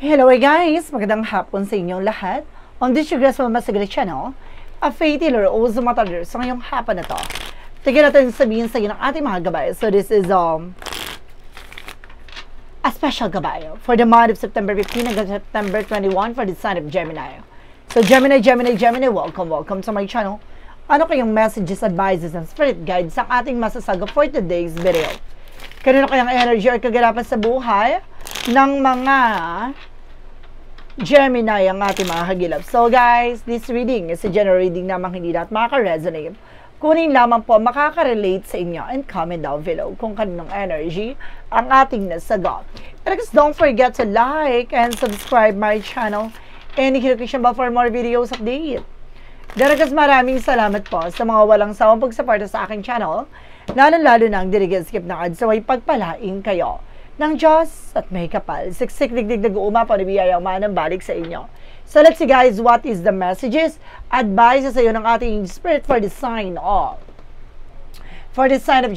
Hello guys! Magandang hapon sa inyong lahat. On this your Grace Mama Sigrid channel, a faith healer o sumatador sa ngayong hapon na to. Tignan natin sabihin sa inyo ng ating mga gabay. So this is a special gabay for the month of September 15 hanggang September 21 for the sign of Gemini. So Gemini, welcome to my channel. Ano kayong messages, advices, and spirit guides sa ating masasaga for today's video? Kanino kayang energy or kaganapan sa buhay ng mga Gemini ang ating mga hagilap. So guys, this reading is a general reading namang hindi lahat makaka-resonate. Kunin lamang po makaka-relate sa inyo and comment down below kung kaninong energy ang ating nasagot. And guys, don't forget to like and subscribe my channel and hit bell for more videos update. Daragas maraming salamat po sa mga walang sawang pagsuporta sa aking channel, lalo-lalo na ang skip na ads, so ay pagpalain kayo ng Diyos at may kapal. Siksik, digdig, umapaw na biyayang manang balik sa inyo. So let's see guys, what is the messages, advices sa iyo ng ating spirit for the sign of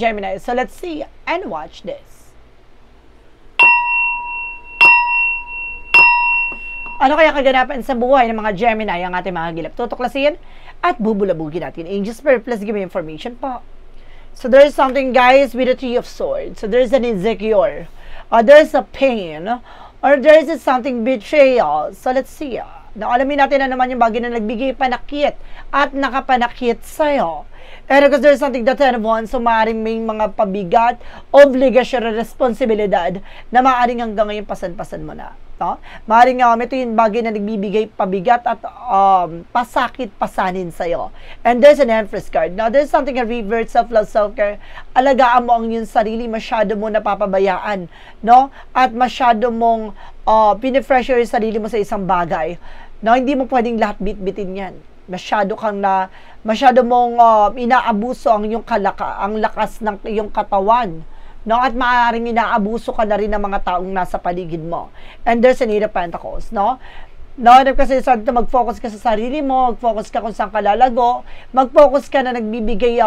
Gemini. So let's see and watch this. Ano kaya kaganapan sa buhay ng mga Gemini ang ating mga gilap? Tutuklasin at bubulabugin natin. Angel Spirit, please give me information po. So there's something guys with the Three of Swords. So there's an insecure. There's a pain, or there's something betrayal. So let's see. Alamin natin na naman yung bagay na nagbigay panakit at nakapanakit sa'yo. And because there's something that Ten of Wands, so maaaring may mga pabigat, obligasyon, responsibilidad na maaaring hanggang ngayon pasan-pasan mo na. No? Maaaring ito yung bagay na nagbibigay pabigat at pasakit pasanin sa'yo. And there's an Empress card. Now, there's something, a revert, self-love, self-care. Alagaan mo ang iyong sarili, masyado mo napapabayaan. No? At masyado mong pinipressure yung sarili mo sa isang bagay. No? Hindi mo pwedeng lahat bit-bitin yan. Masyado mong inaabuso ang iyong ang lakas ng iyong katawan. No, at maaaring inaabuso ka na rin ng mga taong nasa paligid mo. And there's an Eight of Pentacles, no? No, kasi sabi mag-focus ka sa sarili mo, mag-focus ka kung saan ka lalago, mag-focus ka na nagbibigay,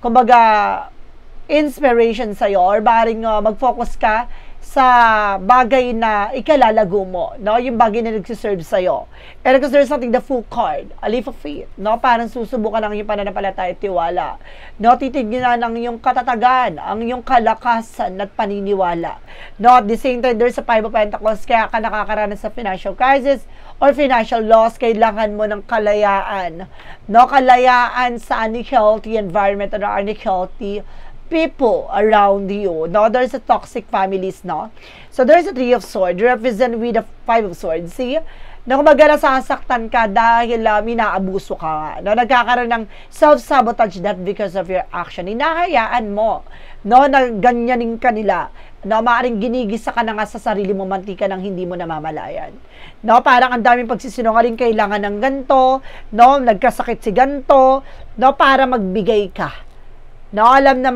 kumbaga, inspiration sa'yo, or maaaring mag-focus ka sa bagay na ikalalago mo, no? Yung bagay na nagsiserve sa'yo. And because there's something, the Fool card, a leap of faith, no? Parang susubukan ang iyong pananampalataya at tiwala. No? Titignan ang iyong katatagan, ang iyong kalakasan at paniniwala. No? At the same time, there's a Five of Pentacles, kaya ka nakakaranas sa financial crisis or financial loss, kailangan mo ng kalayaan. No? Kalayaan sa unhealthy environment or unhealthy people around you. No, there's a toxic families, no? So there's a Three of Swords represent with the Five of Swords. See? Na kumbaga nasasaktan ka dahil minaabuso ka. No, nagkakaroon ng self-sabotage that because of your action. Hinahayaan mo, no, na ganyanin ka nila. No, maaaring ginigisa ka na nga sa sarili mo, mantika ng hindi mo namamalayan. No, parang ang daming pagsisinungaling, kailangan ng ganto, no, nagkasakit si ganto, no, para magbigay ka. No, alam na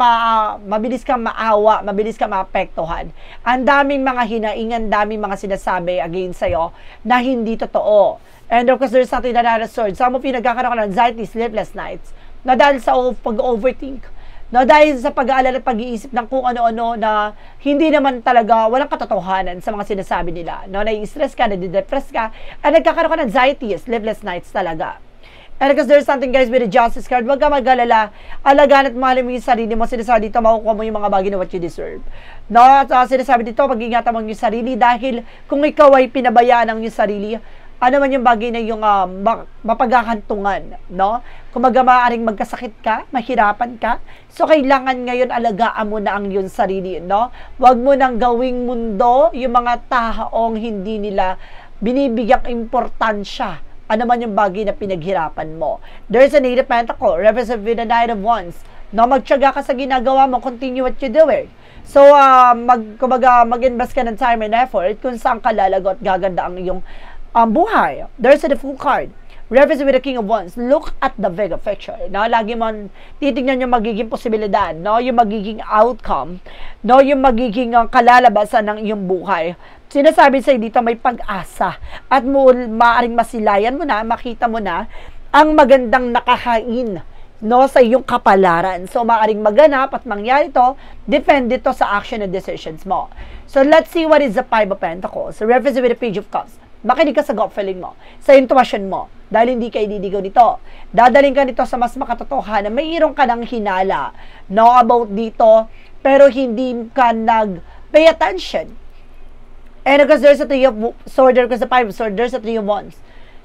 mabilis kang maawa, mabilis kang maapektuhan. Ang daming mga hinaingan, daming mga sinasabi against sa'yo na hindi totoo. And of course, there's something that has sword. Some of you nagkakaroon ng anxiety, sleepless nights. No, dahil sa pag-overthink. No, dahil sa pag-aalala at pag-iisip ng kung ano-ano na hindi naman talaga, walang katotohanan sa mga sinasabi nila. No, nai-stress ka, nadi-depress ka, at nagkakaroon ka ng anxiety, sleepless nights talaga. And because there's something guys with the Justice card, wag ka mag-alala, alagaan at mahalin mo yung sarili mo, sinasabi dito, makukuha mo yung mga bagay na what you deserve. No, at sinasabi dito, pag-ingatan mo yung sarili, dahil kung ikaw ay pinabayaan ng yung sarili, ano man yung bagay na yung mapaghahantungan, no? Kung maaaring magkasakit ka, mahirapan ka, so kailangan ngayon alagaan mo na ang yung sarili, no? Wag mo nang gawing mundo yung mga taong hindi nila binibigyang importansya. Ano man yung bagay na pinaghirapan mo. There's an Eight of Pentacles, represent with the Knight of Wands. No, magtiyaga ka sa ginagawa mo, continue what you're doing. So, mag-invest ka ng time and effort kung saan ka lalago at gaganda ang iyong buhay. There's the Fool card, represent with the King of Wands. Look at the bigger picture. No, lagi mo titignan yung magiging posibilidad, no, yung magiging outcome, no, yung magiging kalalabasan ng iyong buhay. Sinasabi sa'yo dito may pag-asa at maaaring masilayan mo na, makita mo na ang magandang nakahain no, sa iyong kapalaran. So, maaaring maganap at mangyari to, depende to sa action and decisions mo. So, let's see what is the Five of Pentacles. So, reference with the Page of Cups. Makinig ka sa gut feeling mo, sa intuition mo, dahil hindi ka idiligaw nito. Dadaling ka nito sa mas makatotohanan. Mayroon ka ng hinala, no, about dito, pero hindi ka nag-pay attention. And because there's a Three of Swords, because the Five of Swords, there's a Three of Wands.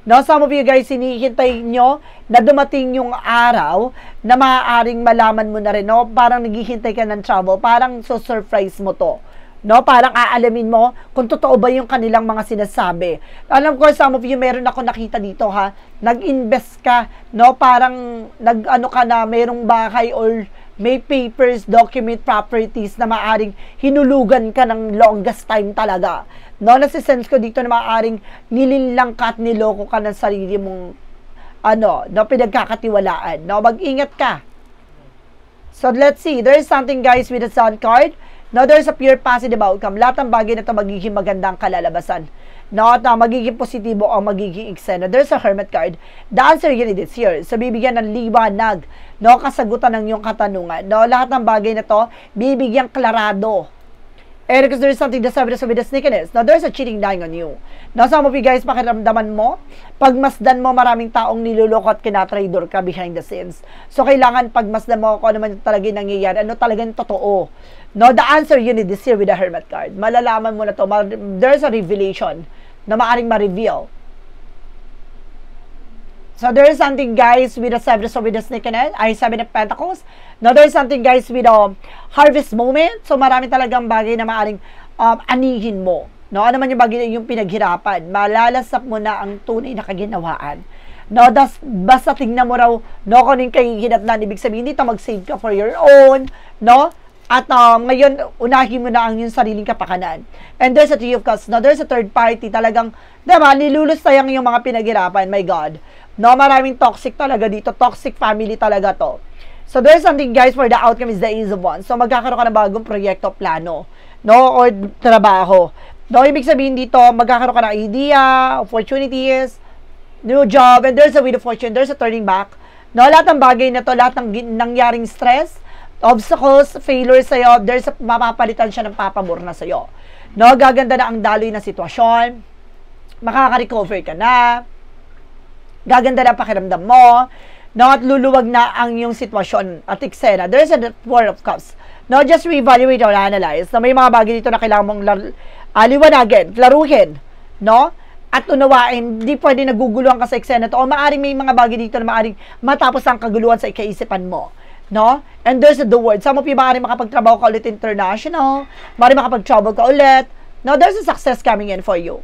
No, some of you guys, hinihintay nyo na dumating yung araw na maaaring malaman mo na rin, no? Parang naghihintay ka ng trouble, parang so-surprise mo to. No, parang aalamin mo kung totoo ba yung kanilang mga sinasabi. Alam ko, some of you, meron ako nakita dito, ha? Nag-invest ka, no? Parang nag-ano ka na, merong bahay or may papers, document, properties na maaring hinulugan ka ng longest time talaga. No, nasisense ko dito na maaring nilinlang ka at niloko ka ng sarili mong no, pinagkakatiwalaan. No, mag-ingat ka. So, let's see. There is something, guys, with the Sun card. No, there's a pure positive outcome. Lahat ng bagay na ito magiging magandang kalalabasan. No, at magiging positibo o magiging eksena. There's a Hermit card. The answer yun is here. So, bibigyan ng liwanag, no, kasagutan ng iyong katanungan. No, lahat ng bagay na to bibigyan klarado. And because there's something that's with the sneakiness. Now, there's a cheating dying on you. Now, some of you guys, pakiramdaman mo, pagmasdan mo, maraming taong niluloko at kinatraidor ka behind the scenes. So, kailangan pagmasdan mo kung ano man talaga nangyayari, ano talagang totoo. No, the answer yun is here with the Hermit card. Malalaman mo na to. There's a revelation na maaaring ma-reveal. So, there is something, guys, with the Seven of Sneakiness, ay Seven of Pentacles. Now, there is something, guys, with the harvest moment. So, marami talagang bagay na maaaring anihin mo. No, ano man yung bagay yung pinaghirapan. Malalasap mo na ang tunay na kaginawaan. No, basta tingnan mo raw, no, kung yung kahihinatnan, ibig sabihin, dito mag-save ka for your own, no? At ngayon, unahin mo na ang yung sariling kapakanan. And there's a Three of Cups. Now, there's a third party. Talagang, diba, nilulustayang yung mga pinaghirapan. My God. No, maraming toxic talaga dito. Toxic family talaga to. So, there's something, guys, for the outcome is the Ace of Wands. So, magkakaroon ka ng bagong proyekto, plano. No, or trabaho. No, ibig sabihin dito, magkakaroon ka ng idea, opportunities, new job, and there's a Wheel of Fortune. There's a turning back. No, lahat ng bagay na to, lahat ng nangyaring stress, obstacles, failure sa'yo, there's a mapapalitan siya ng papabor na sa'yo. No, gaganda na ang daloy na sitwasyon, makaka-recover ka na, gaganda na pakiramdam mo, no, at luluwag na ang iyong sitwasyon at eksena. There's a Four of Cups. No, just reevaluate or analyze. No, may mga bagay dito na kailangan mong liwanagin, laruhin, no, at unawain. Hindi pwede naguguluhan ka sa eksena to. O maaring may mga bagay dito na maaring matapos ang kaguluhan sa ikaisipan mo. No? And there's the word. Some of you maaring makapagtrabaho ka ulit international, maaring makapag-travel ka ulit. No, there's a success coming in for you.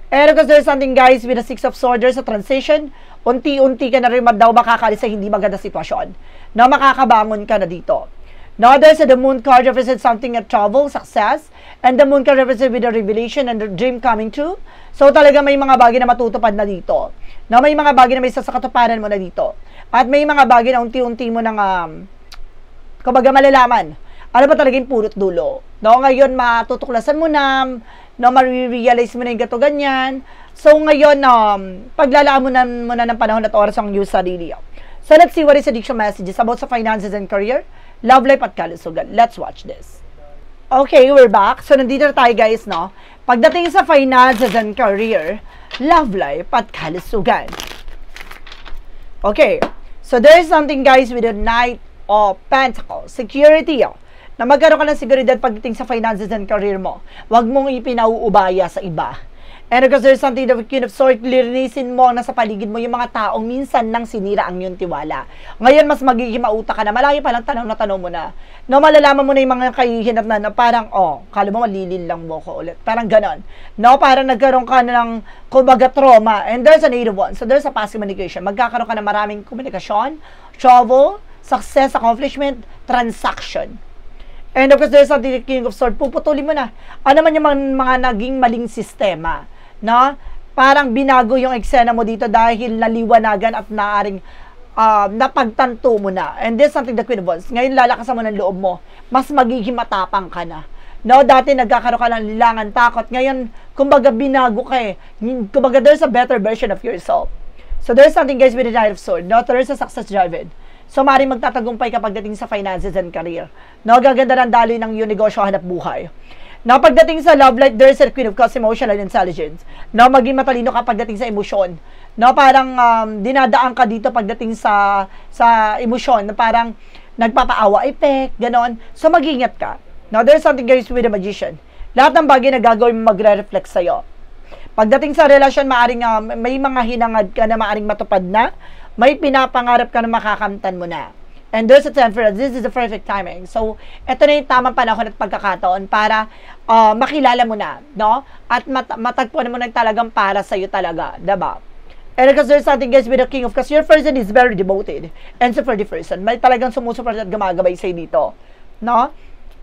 And because there's something, guys, with the Six of Swords, there's a transition. Unti-unti ka na rin daw makakalis sa hindi maganda sitwasyon. No, makakabangon ka na dito. No, there's the Moon card represents something at travel, success. And the Moon card represents with the revelation and the dream coming true. So, talaga may mga bagay na matutupad na dito. No, may mga bagay na may sasakatuparan mo na dito. At may mga bagay na unti-unti mo nang, kumbaga malalaman. Ano ba talaga yung pulot dulo? No, ngayon matutuklasan mo na, no, ma-realize mo na yung gato ganyan. So, ngayon, paglalaan mo na ng panahon at oras ang iyong sarili. So, let's see what is addiction messages about sa finances and career, love life at kalusugan. Let's watch this. Okay, we're back. So, nandito na tayo, guys, no? Pagdating sa finances and career, love life at kalusugan. Okay. So, there is something, guys, with the Knight of Pentacles. Security, na magkaroon ka ng seguridad pagdating sa finances and career mo. Huwag mong ipinauubaya sa iba. And because there's something that Queen of Swords, lirinisin mo na sa paligid mo yung mga taong minsan nang sinira ang iyong tiwala. Ngayon, mas magiging mauta ka na. Malaki pa lang tanong na tanong mo na. No, malalaman mo na yung mga kahihinat na parang, kala mo malilin lang mo ko ulit. Parang ganon. No, parang nagkaroon ka na ng, kumbaga, trauma. And there's a native one. So, there's a passive communication. Magkakaroon ka na maraming komunikasyon, travel, success, accomplishment, transaction. And of course, there's something the King of Swords, puputulin mo na. Ano man yung mga naging maling sistema, no? Parang binago yung eksena mo dito dahil naliwanagan at naaring napagtanto mo na. And there's something the Queen of Wands. Ngayon, lalakasan mo ng loob mo. Mas magiging matapang ka na. No, dati nagkakaroon ka ng lilangan, takot. Ngayon, kumbaga binago ka eh. Kumbaga, there's a better version of yourself. So, there's something, guys, with the Knight of Swords. No, there's a success driven. So, maaaring magtatagumpay kapag dating sa finances and career. No, gaganda ng daloy ng iyong negosyo, hanap buhay. No, pagdating sa love life, there's a Queen of Cups, emotional intelligence. No, maging matalino ka pagdating sa emosyon. No, parang dinadaan ka dito pagdating sa emosyon, na parang nagpapaawa effect, ganon. So, mag-ingat ka. No, there's something guys with a magician. Lahat ng bagay na gagawin mo magre-reflect sa'yo. Pagdating sa relasyon, maaring may mga hinangad ka na maaring matupad na, may pinapangarap ka na makakamtan mo na. And there's a temperance. This is the perfect timing. So, ito na yung tamang panahon at pagkakataon para makilala mo na, no? At matagpuan mo na talagang para sa'yo talaga, diba? And because there's something guys with the King of Cups, your person is very devoted and super person. May talagang sumusuport at gumagabay sa'yo dito, no?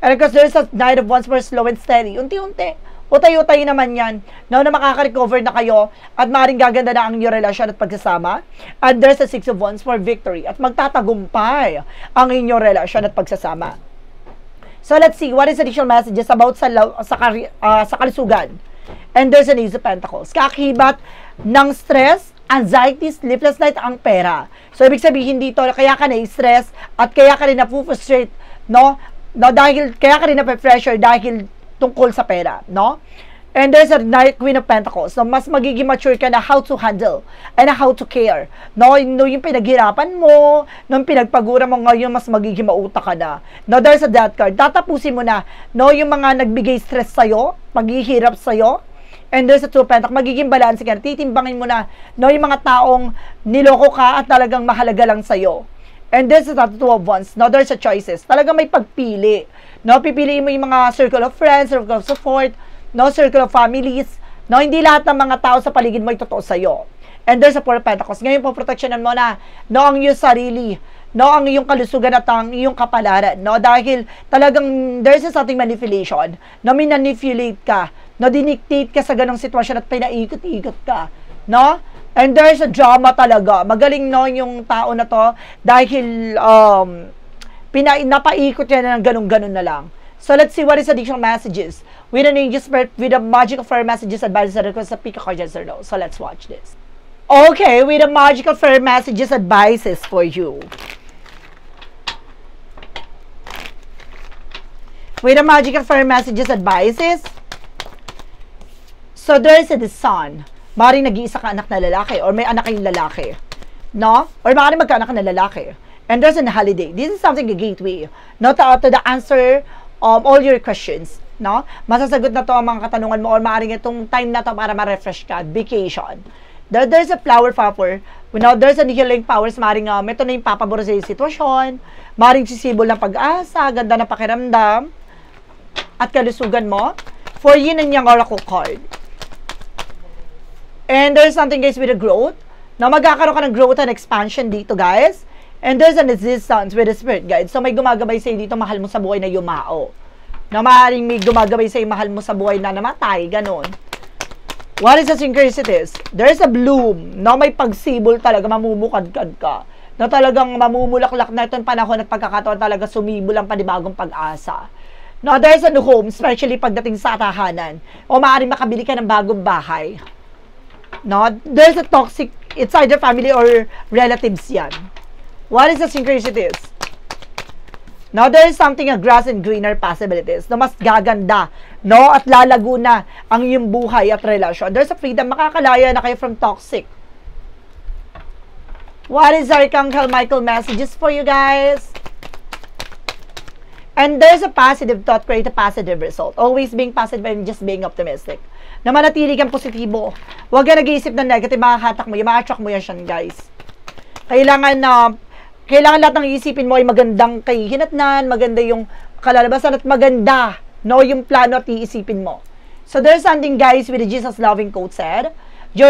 And because there's a Knight of Wands for slow and steady, unti-unti. Utay-utay naman yan, no, na makaka-recover na kayo at maaaring gaganda na ang inyong relasyon at pagsasama. And there's a Six of Wands for victory at magtatagumpay ang inyong relasyon at pagsasama. So let's see, what is additional messages about sa kalusugan? And there's an Ace of Pentacles. Kakibat ng stress, anxiety, sleepless night ang pera. So ibig sabihin dito, kaya ka na-stress at kaya ka rin na-frustrate, no? Dahil, kaya ka rin na-pressure dahil tungkol sa pera, no? And there's a Queen of Pentacles. So, mas magiging mature ka na how to handle and how to care. No, yung pinaghirapan mo, nung pinagpagura mo ngayon, mas magiging mauta ka na. No, there's a Death card. Tatapusin mo na, no, yung mga nagbigay stress sa'yo, paghihirap sa'yo. And there's a Two of Pentacles. Magiging balance ka na. Titimbangin mo na, no, yung mga taong niloko ka at talagang mahalaga lang sa'yo. And this is not Two of Wands. No, there's a choices. Talagang may pagpili. No, pipiliin mo yung mga circle of friends, circle of support, no, circle of families. No, hindi lahat ng mga tao sa paligid mo ay totoo sa'yo. And there's a Four of Pentacles. Ngayon po, protectionan mo na, no, ang iyong sarili, no, ang iyong kalusugan at ang iyong kapalaran, no, dahil talagang there's a something manipulation, no, minanipulate ka, no, dinictate ka sa ganong sitwasyon at pinaikot-ikot ka, no. And there's a drama talaga. Magaling, no, yung tao na to dahil napaikot yan ng ganun-ganun na lang. So, let's see what is additional messages with an angel spirit, with a magical fairy messages, advices, and requests, pick a card, yes or no. So, let's watch this. Okay, with a magical fairy messages, advices for you. With a magical fairy messages, advices. So, there's the sun. Maaaring nag-iisa ka anak na lalaki or may anak kayong lalaki. No? Or maaaring magkaanak ka na lalaki. And there's a holiday. This is something a gateway, no, to the answer all your questions, no? Masasagot na to ang mga katanungan mo or maaaring itong time na to para ma-refresh ka, vacation. There's a flower power, there's a healing powers, maaaring ito na yung papabor sa sitwasyon, maaaring sisibol ng pag-asa, ganda ng pakiramdam, at kalusugan mo. For yin and yang oracle card. And there's something guys with a growth, no, magkakaroon ka ng growth and expansion dito guys. And there's an existence with the spirit guide. So, may gumagabay sa'yo dito, mahal mo sa buhay na yumao. Na maaaring may gumagabay sa'yo, mahal mo sa buhay na namatay, ganon. What is the synchronicities? There's a bloom. No, may pagsibol talaga, mamumukadkad ka. No, talagang mamumulaklak na itong panahon at pagkakataon talaga sumibol ang panibagong pag-asa. No, there's a new home, especially pagdating sa tahanan. O maaaring makabili ka ng bagong bahay. No, there's a toxic, it's either family or relatives yan. What is the synchronicities? Now, there is something a grass and greener possibilities na mas gaganda, no? At lalago na ang iyong buhay at relasyon. There's a freedom, makakalaya na kayo from toxic. What is Archangel Michael messages for you guys? And there's a positive thought, create a positive result. Always being positive and just being optimistic. Na manatili kang positibo. Huwag ka nag-iisip ng negative, makahatak mo yan, ma-attract mo yan siyan, guys. Kailangan lahat ng iisipin mo ay magandang kahihinatnan, maganda yung kalalabasan at maganda, no, yung plano at iisipin mo. So there's something guys with the Jesus loving quote said, you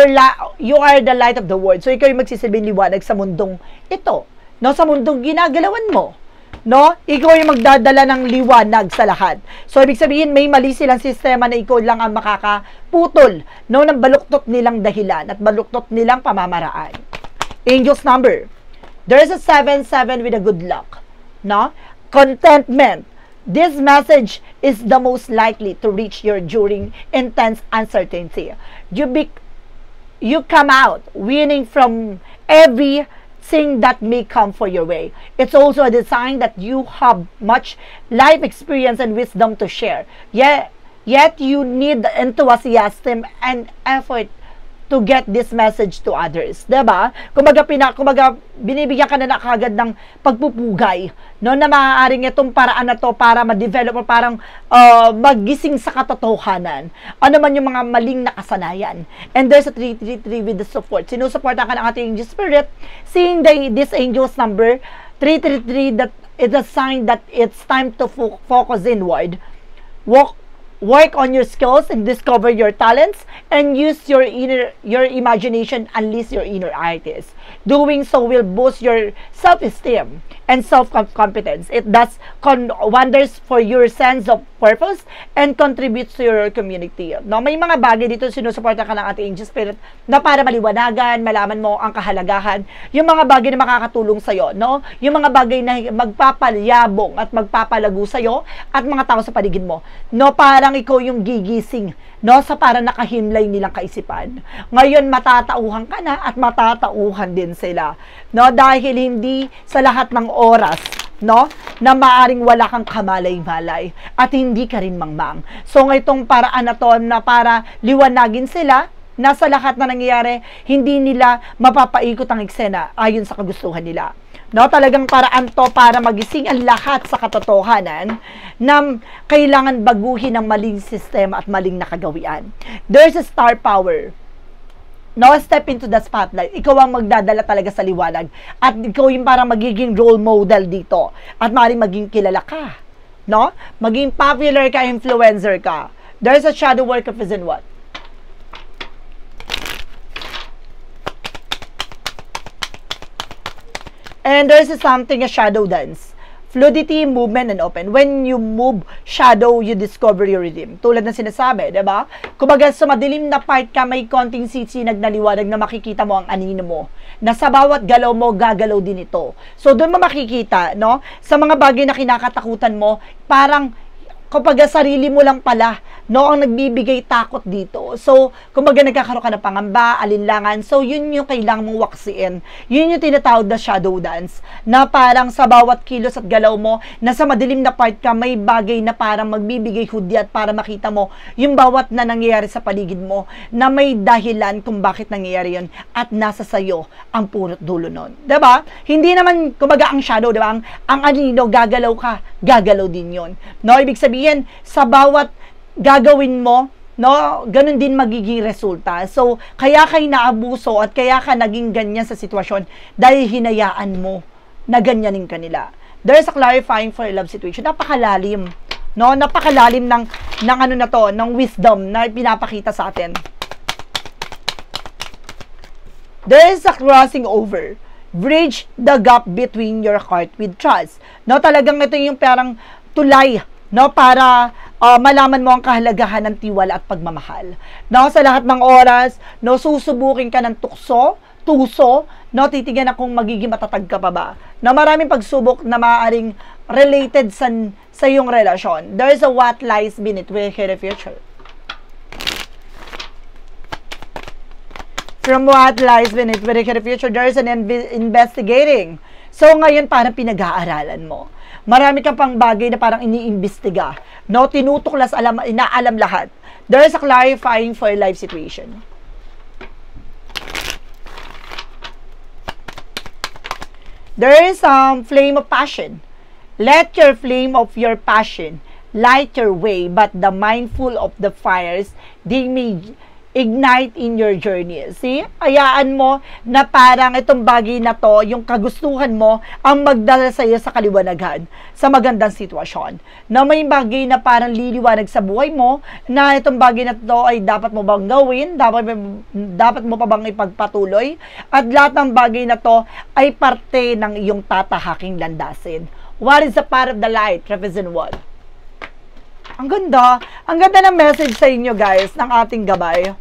are the light of the world. So ikaw yung magsisilbing liwanag sa mundong ito, no, sa mundong ginagalawan mo. No, ikaw yung magdadala ng liwanag sa lahat. So ibig sabihin may mali silang sistema na ikaw lang ang makakaputol, no, ng baluktot nilang dahilan at baluktot nilang pamamaraan. Angel's number. There's a 7-7 with a good luck. No? Contentment. This message is the most likely to reach you during intense uncertainty. You come out winning from every thing that may come for your way. It's also a sign that you have much life experience and wisdom to share. Yet you need enthusiasm and effort to get this message to others, 'di ba? Kumbaga binibigyan ka na kagad ng pagpupugay, no, na maaaring itong paraan na to para ma-develop o parang magising sa katotohanan. Ano man yung mga maling nakasanayan. And there's a 333 with the support. Sinusuporta ka ng ating angel spirit, seeing this angel's number 333, that is a sign that it's time to focus inward. Work on your skills and discover your talents, and use your imagination, unleash your inner artist. Doing so will boost your self-esteem and self-competence. It does wonders for your sense of purpose and contributes to your community. No, may mga bagay dito sinusuporta ka ng ating angel spirit na para maliwanagan, malaman mo ang kahalagahan, yung mga bagay na makakatulong sa iyo, no? Yung mga bagay na magpapalyabong at magpapalago sa iyo at mga tao sa paligid mo. No, parang ikaw yung gigising, no, sa para nakahimlay nilang kaisipan. Ngayon matatauhan ka na at matatauhan din sila, no, dahil hindi sa lahat ng oras, no, na maaring wala kang kamalay-malay at hindi ka rin mangmang. So ngayong paraan na to na para liwanagin sila na sa lahat na nangyayari, hindi nila mapapaikot ang eksena ayon sa kagustuhan nila. No, talagang paraan to para magising ang lahat sa katotohanan na kailangan baguhin ang maling sistema at maling nakagawian. There's a star power. No, step into the spotlight. Ikaw ang magdadala talaga sa liwanag. At ikaw yung parang magiging role model dito. At maaaring maging kilala ka. No? Maging popular ka, influencer ka. There's a shadow work of reason what? And there's something, a shadow dance. Fluidity, movement, and open. When you move shadow, you discover your rhythm. Tulad ng sinasabi, diba? Kumbaga, sa madilim na part ka, may konting sisinag na liwanag na makikita mo ang anino mo. Na sa bawat galaw mo, gagalaw din ito. So, doon mo makikita, no? Sa mga bagay na kinakatakutan mo, parang, kumbaga, sarili mo lang pala, no, ang nagbibigay takot dito. So, kumbaga, nagkakaroon ka ng pangamba, alinlangan. So, yun yung kailangan mong waksiin. Yun yung tinatawag na shadow dance. Na parang sa bawat kilos at galaw mo, na sa madilim na part ka, may bagay na parang magbibigay hudyat para makita mo yung bawat na nangyayari sa paligid mo, na may dahilan kung bakit nangyayari yun, at nasa sayo ang punot dulo nun. Diba? Hindi naman, kumbaga, ang shadow, diba? Ang anino, gagalaw ka, gagalaw din yun. No, ibig sabihin, sa bawat gagawin mo, no, ganun din magiging resulta. So, kaya ka inaabuso at kaya ka naging ganyan sa sitwasyon dahil hinayaan mo na ganyanin kanila. There's a clarifying for a love situation. Napakalalim, no? Napakalalim ng ano na to, ng wisdom na pinapakita sa atin. There's a crossing over. Bridge the gap between your heart with trust. No, talagang ito yung parang tulay, no, para malaman mo ang kahalagahan ng tiwala at pagmamahal. No, sa lahat ng oras, no, susubukin ka ng tuso, no, titignan na kung magiging matatag ka pa ba. Na maraming pagsubok na maaaring related sa iyong relasyon. There is a what lies beneath with the future. From what lies beneath with the future, there is an investigating. So, ngayon parang pinag-aaralan mo. Marami kang pang bagay na parang iniimbestiga. No, tinutuklas, inaalam lahat. There is a clarifying for a life situation. There is flame of passion. Let your flame of your passion light your way, but the mindful of the fires, they may ignite in your journey. See? Hayaan mo na parang itong bagay na to, yung kagustuhan mo, ang magdala sa iyo sa kaliwanagan, sa magandang sitwasyon. Na may bagay na parang liliwanag sa buhay mo, na itong bagay na to ay dapat mo bang gawin, dapat mo pa bang ipagpatuloy, at lahat ng bagay na to ay parte ng iyong tatahaking landasin. What is the path of the light? Represent what? Ang ganda ng message sa inyo guys, ng ating gabay.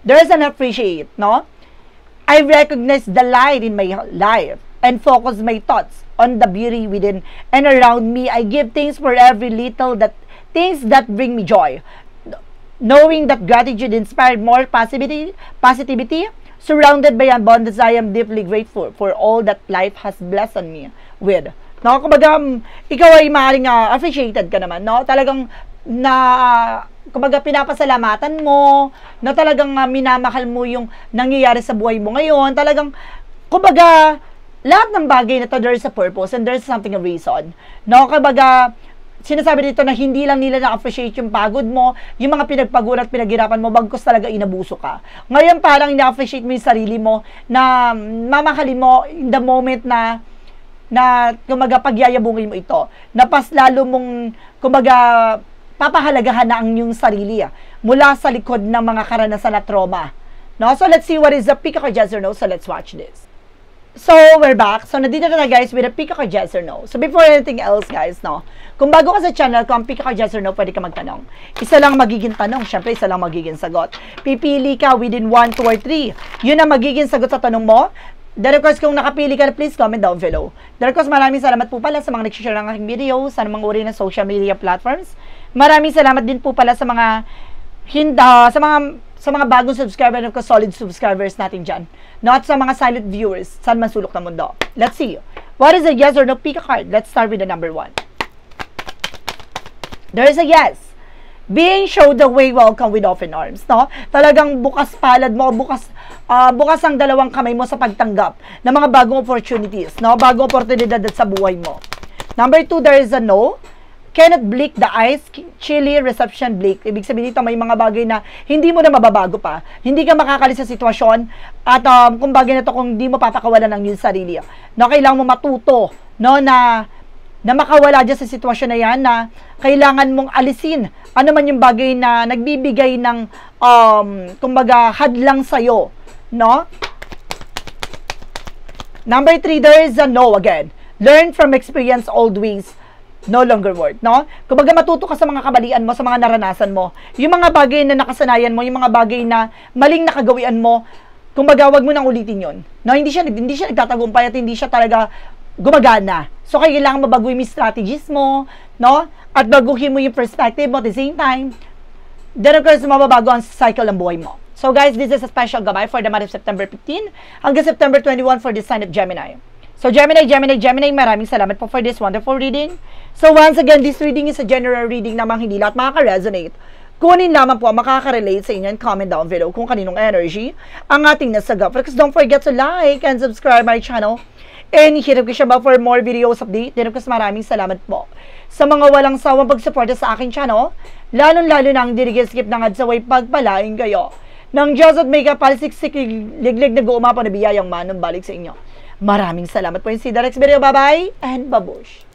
There's an appreciate, no? I recognize the light in my life and focus my thoughts on the beauty within and around me. I give thanks for every little things that bring me joy. Knowing that gratitude inspired more positivity, Surrounded by abundance, I am deeply grateful for all that life has blessed me with. No, kumbaga, ikaw ay maaaring appreciated ka naman, no? Talagang kumbaga pinapasalamatan mo, na talagang minamahal mo yung nangyayari sa buhay mo ngayon. Talagang, kumbaga, lahat ng bagay na to, there's a purpose and there's something, a reason. No, kumbaga, sinasabi dito na hindi lang nila na-appreciate yung pagod mo, yung mga pinagpaguran at pinaghirapan mo, bagkus talaga inabuso ka. Ngayon parang ina-appreciate mo yung sarili mo, na mamahalin mo in the moment na kumbaga pagyayabungin mo ito, na pas lalo mong kumbaga papahalagahan na ang iyong sarili mula sa likod ng mga karanasan at trauma. No? So let's see what is the pick of yes or no. So let's watch this. So we're back. So nandito na guys with a pick of yes or no. So before anything else guys, no, kung bago ka sa channel ko, ang pick of yes or no, pwede ka magtanong. Isa lang magiging tanong, syempre isa lang magiging sagot. Pipili ka within 1, 2, or 3. Yun ang magiging sagot sa tanong mo. Then of course, kung nakapili ka, please comment down below. Then of course, maraming salamat po pala sa mga nag-share ng aking video, sa mga uri ng social media platforms. Maraming salamat din po pala sa mga sa mga bagong subscriber and of course, solid subscribers natin dyan. Not sa mga silent viewers, saan man sulok ng mundo. Let's see. What is a yes or no? Pick a card. Let's start with the number 1. There is a yes. Being showed the way, welcome with open arms, no? Talagang bukas palad mo, bukas ang dalawang kamay mo sa pagtanggap ng mga bagong opportunities, no? Bagong oportunidad sa buhay mo. Number 2, there is a no. Cannot blink the eyes, chilly reception blink. Ibig sabihin dito, may mga bagay na hindi mo na mababago pa. Hindi ka makakalis sa sitwasyon at kung bagay na to, kung hindi mo papakawalan ng iyong sarili. No, kailangan mo matuto, no, na makawala dyan sa sitwasyon na yan, na kailangan mong alisin ano man yung bagay na nagbibigay ng kumbaga hadlang sa'yo, no? Number 3, there is a no again. Learn from experience, old ways no longer work, no? Kumbaga matuto ka sa mga kabalian mo, sa mga naranasan mo. Yung mga bagay na nakasanayan mo, yung mga bagay na maling nakagawian mo, kumbaga wag mo nang ulitin yon. No, hindi siya nagtatagumpay at hindi siya talaga gumagana. So, kailangan mabaguhin mo yung strategies mo, no? At baguhin mo yung perspective mo at the same time. Then, of course, mababago ang cycle ng buhay mo. So, guys, this is a special gabay for the month of September 15 hanggang September 21 for the sign of Gemini. So, Gemini, maraming salamat po for this wonderful reading. So, once again, this reading is a general reading namang hindi lahat makaka-resonate. Kunin lamang po ang makaka-relate sa inyo and comment down below kung kaninong energy ang ating nasagap. Because don't forget to like and subscribe my channel. And hirap ko siya ba for more videos update. Then of course, maraming salamat po sa mga walang sawang pagsuporta sa aking channel. Lalong-lalo na ang dirigeskip ng adsaway pagpalain kayo. Nang Diyos at may kapalsiksik liglig nag-uumapaw na biyayang manong balik sa inyo. Maraming salamat po. See you next video. Bye-bye and babush.